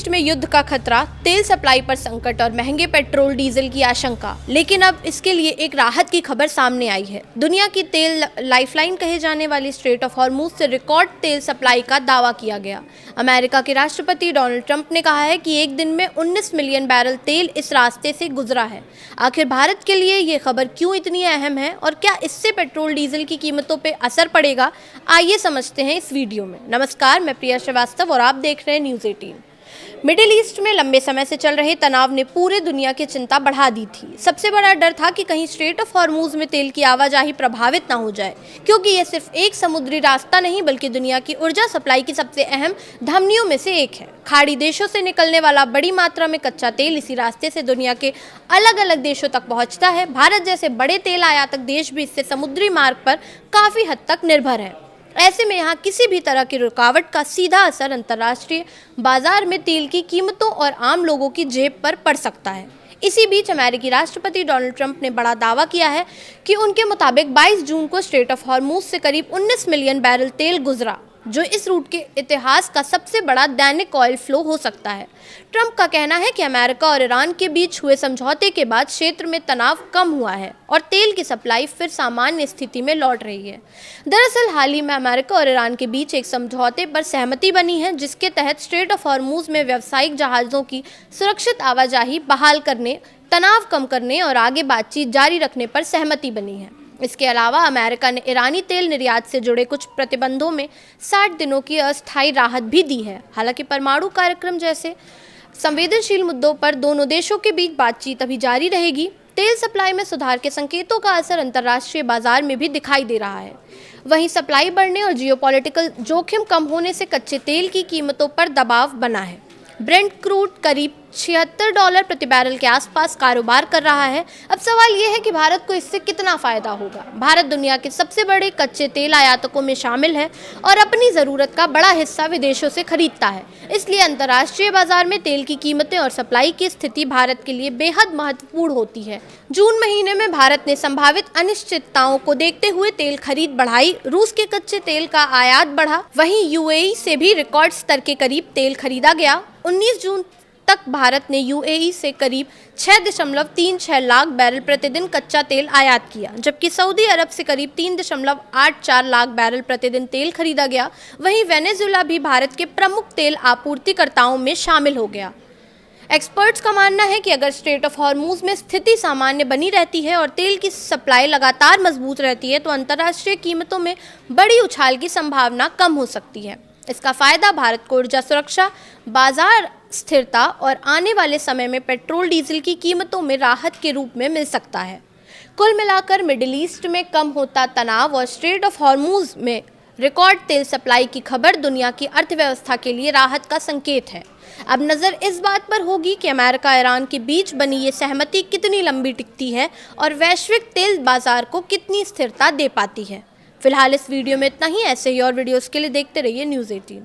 East में युद्ध का खतरा, तेल सप्लाई पर संकट और महंगे पेट्रोल डीजल की आशंका। लेकिन अब इसके लिए एक राहत की खबर सामने आई है। दुनिया की तेल लाइफलाइन कहे जाने वाली स्ट्रेट ऑफ हॉर्मुज से रिकॉर्ड तेल सप्लाई का दावा किया गया। अमेरिका के राष्ट्रपति डोनाल्ड ट्रंप ने कहा है कि एक दिन में 19 मिलियन बैरल तेल इस रास्ते से गुजरा है। आखिर भारत के लिए ये खबर क्यों इतनी अहम है और क्या इससे पेट्रोल डीजल की कीमतों पर असर पड़ेगा, आइए समझते हैं इस वीडियो में। नमस्कार, मैं प्रिया श्रीवास्तव और आप देख रहे हैं न्यूज़ 18। मिडिल ईस्ट में लंबे समय से चल रहे तनाव ने पूरे दुनिया की चिंता बढ़ा दी थी। सबसे बड़ा डर था कि कहीं स्ट्रेट ऑफ हॉर्मुज में तेल की आवाजाही प्रभावित ना हो जाए, क्योंकि यह सिर्फ एक समुद्री रास्ता नहीं बल्कि दुनिया की ऊर्जा सप्लाई की सबसे अहम धमनियों में से एक है। खाड़ी देशों से निकलने वाला बड़ी मात्रा में कच्चा तेल इसी रास्ते से दुनिया के अलग अलग देशों तक पहुंचता है। भारत जैसे बड़े तेल आयातक देश भी इससे समुद्री मार्ग पर काफी हद तक निर्भर है। ऐसे में यहाँ किसी भी तरह की रुकावट का सीधा असर अंतर्राष्ट्रीय बाजार में तेल की कीमतों और आम लोगों की जेब पर पड़ सकता है। इसी बीच अमेरिकी राष्ट्रपति डोनाल्ड ट्रंप ने बड़ा दावा किया है कि उनके मुताबिक 22 जून को स्ट्रेट ऑफ हॉर्मुज से करीब 19 मिलियन बैरल तेल गुजरा, जो इस रूट के इतिहास का सबसे बड़ा दैनिक ऑयल फ्लो हो सकता है। ट्रंप का कहना है कि अमेरिका और ईरान के बीच हुए समझौते के बाद क्षेत्र में तनाव कम हुआ है और तेल की सप्लाई फिर सामान्य स्थिति में लौट रही है। दरअसल हाल ही में अमेरिका और ईरान के बीच एक समझौते पर सहमति बनी है, जिसके तहत स्ट्रेट ऑफ हॉर्मुज में व्यावसायिक जहाज़ों की सुरक्षित आवाजाही बहाल करने, तनाव कम करने और आगे बातचीत जारी रखने पर सहमति बनी है। इसके अलावा अमेरिका ने ईरानी तेल निर्यात से जुड़े कुछ प्रतिबंधों में 60 दिनों की अस्थायी राहत भी दी है। हालांकि परमाणु कार्यक्रम जैसे संवेदनशील मुद्दों पर दोनों देशों के बीच बातचीत अभी जारी रहेगी। तेल सप्लाई में सुधार के संकेतों का असर अंतर्राष्ट्रीय बाजार में भी दिखाई दे रहा है। वहीं सप्लाई बढ़ने और जियोपॉलिटिकल जोखिम कम होने से कच्चे तेल की कीमतों पर दबाव बना है। ब्रेंट क्रूड करीब $76 प्रति बैरल के आसपास कारोबार कर रहा है। अब सवाल यह है कि भारत को इससे कितना फायदा होगा। भारत दुनिया के सबसे बड़े कच्चे तेल आयातकों में शामिल है और अपनी ज़रूरत का बड़ा हिस्सा विदेशों से खरीदता है। इसलिए अंतर्राष्ट्रीय बाजार में तेल की कीमतें और सप्लाई की स्थिति भारत के लिए बेहद महत्वपूर्ण होती है। जून महीने में भारत ने संभावित अनिश्चितताओं को देखते हुए तेल खरीद बढ़ाई। रूस के कच्चे तेल का आयात बढ़ा। वहीं यूएई से भी रिकॉर्ड स्तर के करीब तेल खरीदा गया। 19 जून तक भारत ने यूएई से करीब 6.36 लाख बैरल प्रतिदिन कच्चा तेल आयात किया, जबकि सऊदी अरब से करीब 3.84 लाख बैरल प्रतिदिन तेल खरीदा गया। वहीं वेनेजुएला भी भारत के प्रमुख तेल आपूर्तिकर्ताओं में शामिल हो गया। एक्सपर्ट्स का मानना है कि अगर स्ट्रेट ऑफ हॉर्मुज में स्थिति सामान्य बनी रहती है और तेल की सप्लाई लगातार मजबूत रहती है तो अंतर्राष्ट्रीय कीमतों में बड़ी उछाल की संभावना कम हो सकती है। इसका फायदा भारत को ऊर्जा सुरक्षा, बाजार स्थिरता और आने वाले समय में पेट्रोल डीजल की कीमतों में राहत के रूप में मिल सकता है। कुल मिलाकर मिडिल ईस्ट में कम होता तनाव और स्ट्रेट ऑफ हॉर्मुज में रिकॉर्ड तेल सप्लाई की खबर दुनिया की अर्थव्यवस्था के लिए राहत का संकेत है। अब नज़र इस बात पर होगी कि अमेरिका ईरान के बीच बनी ये सहमति कितनी लंबी टिकती है और वैश्विक तेल बाजार को कितनी स्थिरता दे पाती है। फिलहाल इस वीडियो में इतना ही। ऐसे ही और वीडियोस के लिए देखते रहिए न्यूज़ 18।